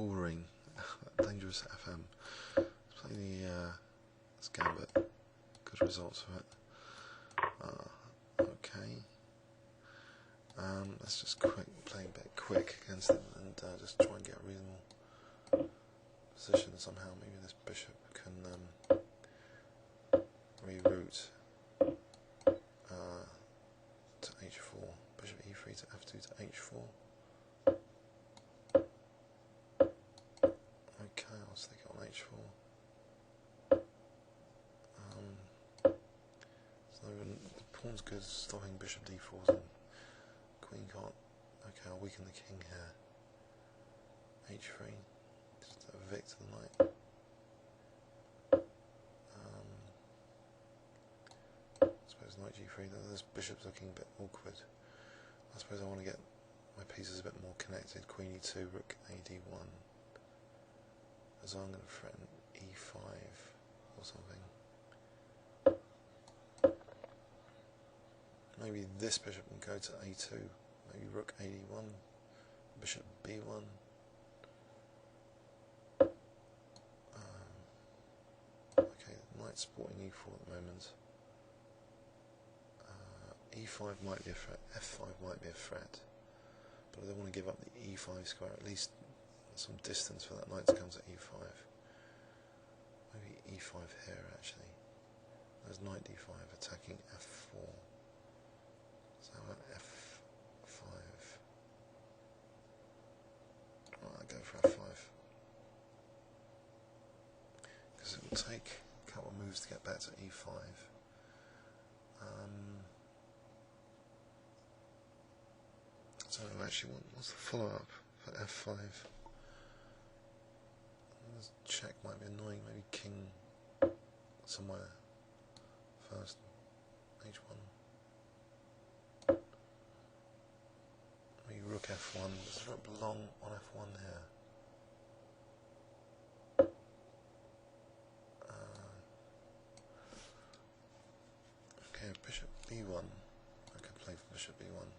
boring. Dangerous FM. Let's play this Gambit. Good results for it. Okay. Let's just play a bit quick against them and just try and get a reasonable position somehow. Maybe this bishop can reroute to h4. Bishop e3 to f2 to h4. Okay, I was thinking on h4. So the pawn's good, stopping bishop d4s and queen can't. Okay, I'll weaken the king here. h3, just evict the knight. I suppose knight g3. This bishop's looking a bit awkward. I suppose I want to get my pieces a bit more connected. Queen e2, rook ad1. As I'm going to threaten e5 or something. Maybe this bishop can go to a2. Maybe rook ad1, bishop b1. Okay, knight supporting e4 at the moment. e5 might be a threat, f5 might be a threat, but I don't want to give up the e5 square, at least some distance for that knight to come to e5. Maybe e5 here actually. There's knight d5 attacking f4. So at f5. Right, I'll go for f5. Because it will take a couple of moves to get back to e5. So actually, what's the follow-up for f5? This check might be annoying. Maybe king somewhere first. h1. Maybe rook f1. Does the rook belong on f1 here? Okay, bishop b1. I could play for bishop b1.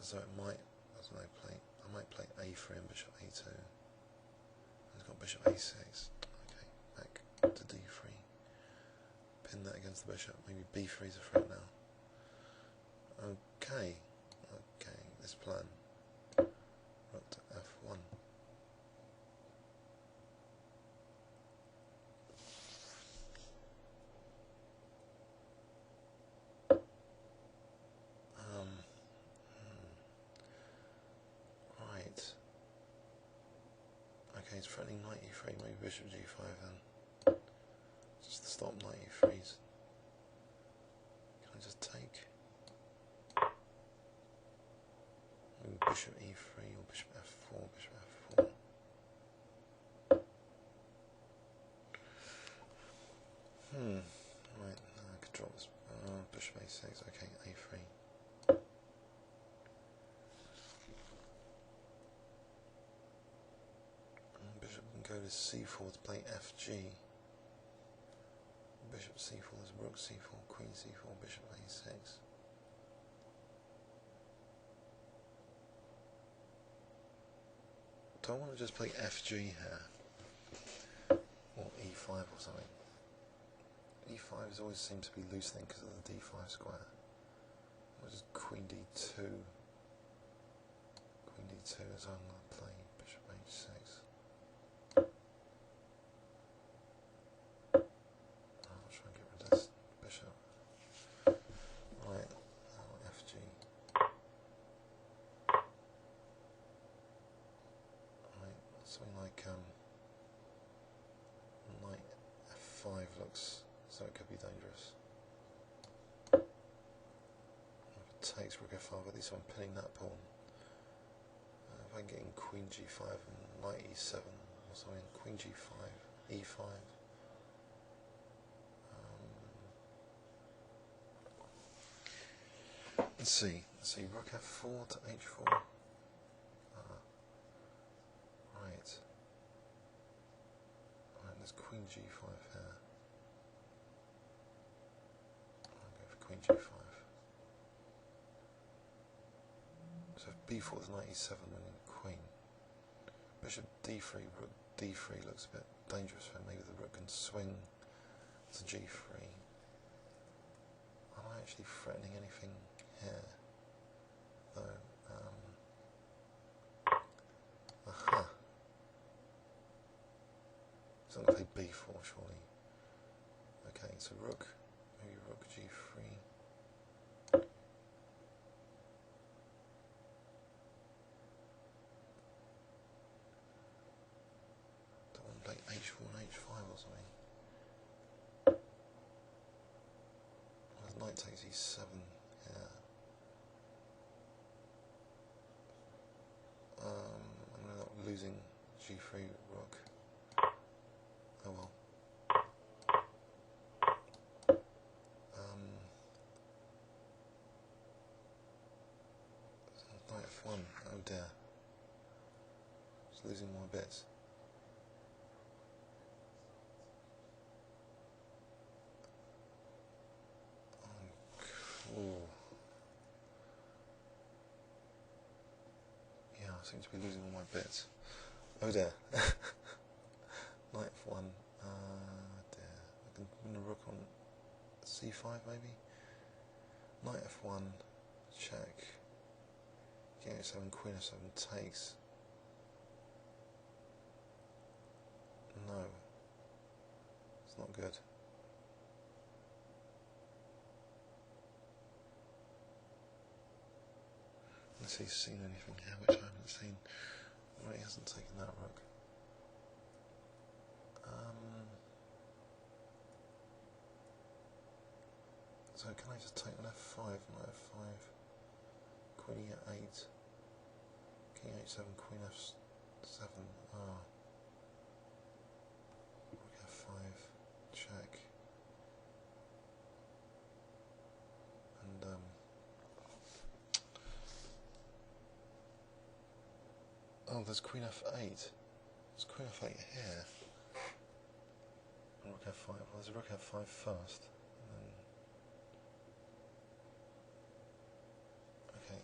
So it might, that's what I might play a3 and bishop a2. It's got bishop a6. Okay, back to d3. Pin that against the bishop. Maybe b3 is a threat now. Okay, this plan. Rook to f1. Okay, it's threatening knight e3, maybe bishop g5 then. Just to stop knight e3s. Can I just take? Maybe bishop e3 or bishop f4, bishop f4. Right, I could drop this. Bishop a6, okay, a3. Go to c4 to play fg. Bishop c4 is rook c4, queen c4, bishop a6. Do I want to just play fg here? Or e5 or something? e5 has always seemed to be loosening because of the d5 square. Or just queen d2. Queen d2 is I'm going to play bishop h6. Something like knight f5 looks so it could be dangerous. If it takes rook f5, at least I'm pinning that pawn. If I'm getting queen g5 and knight e7 or something, queen g5, e5. Let's see, rook f4 to h4. Right, there's queen g5 here. I'll go for queen g5. So if b4 with knight e7 winning queen. Bishop d3, rook d3 looks a bit dangerous for him. Maybe the rook can swing to g3. Am I actually threatening anything here? Though, aha. He's not going to play b4 surely. Okay, so rook, maybe rook g3. Don't want to play h4 and h5 or something. Well, knight takes e7 here. I'm not losing g3 rook. Oh well. Knight f1. Oh dear. Just losing my bits. Oh. Yeah, I seem to be losing all my bits. Oh dear. Knight f1. Dear. I can win a rook on c5 maybe. Knight f1. Check. King h7, queen f7 takes. No. It's not good. Unless he's seen anything here which I haven't seen. Well, he hasn't taken that rook. So can I just take an f5, knight f5, queen e8, king h7, queen f7, rook f5, check, and oh, there's queen f8, there's queen f8 here, and rook f5, well there's a rook f5 first.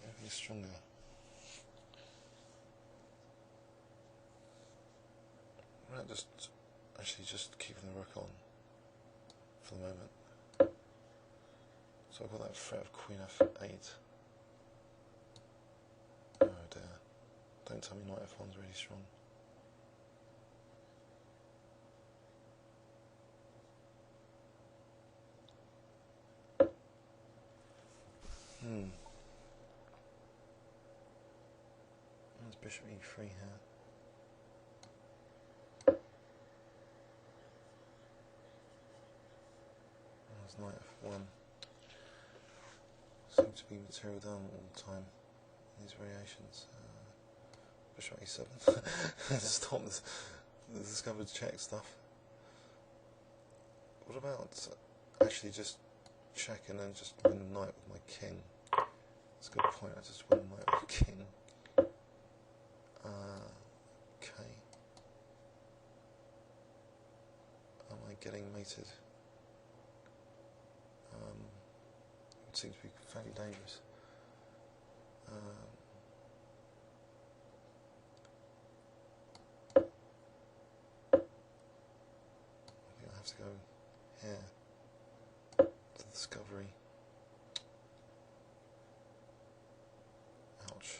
Anything stronger. Right, just keeping the rook on for the moment. So I've got that threat of queen f8. Oh dear. Don't tell me knight f1's really strong. There's bishop e3 here. There's knight f1. Seems to be material down all the time in these variations. Bishop e7. Stop the discovered check stuff. What about actually just check and then just win the knight with my king? That's a good point. I just win the knight with the king. Okay. Am I getting mated? It seems to be fairly dangerous. I think I have to go here to discovery. Ouch.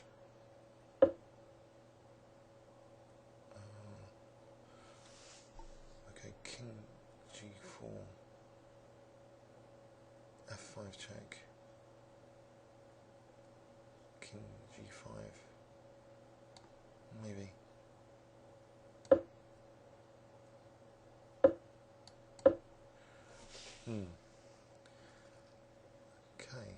Okay, king g4, f5 check, king g5, maybe. Okay.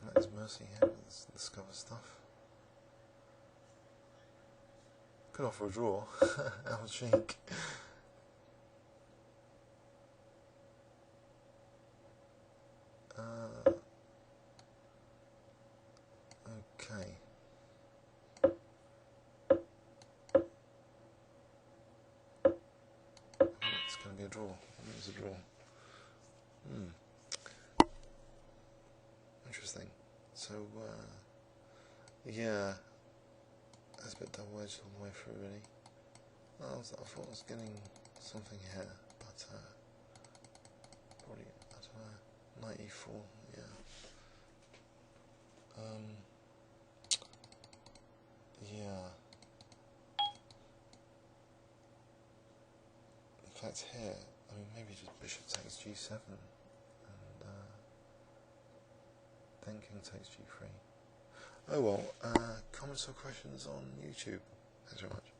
That is mercy here with this discover stuff. Could offer a draw. I would think. Okay. It's going to be a draw. It's a draw. Interesting. So Yeah, that's a bit double-edged all the way through, really. I thought I was getting something here, but probably, I don't know, 94, yeah. Yeah. In fact, here, I mean, maybe just bishop takes g7, and then king takes g3. Oh well, comments or questions on YouTube. Thanks very much.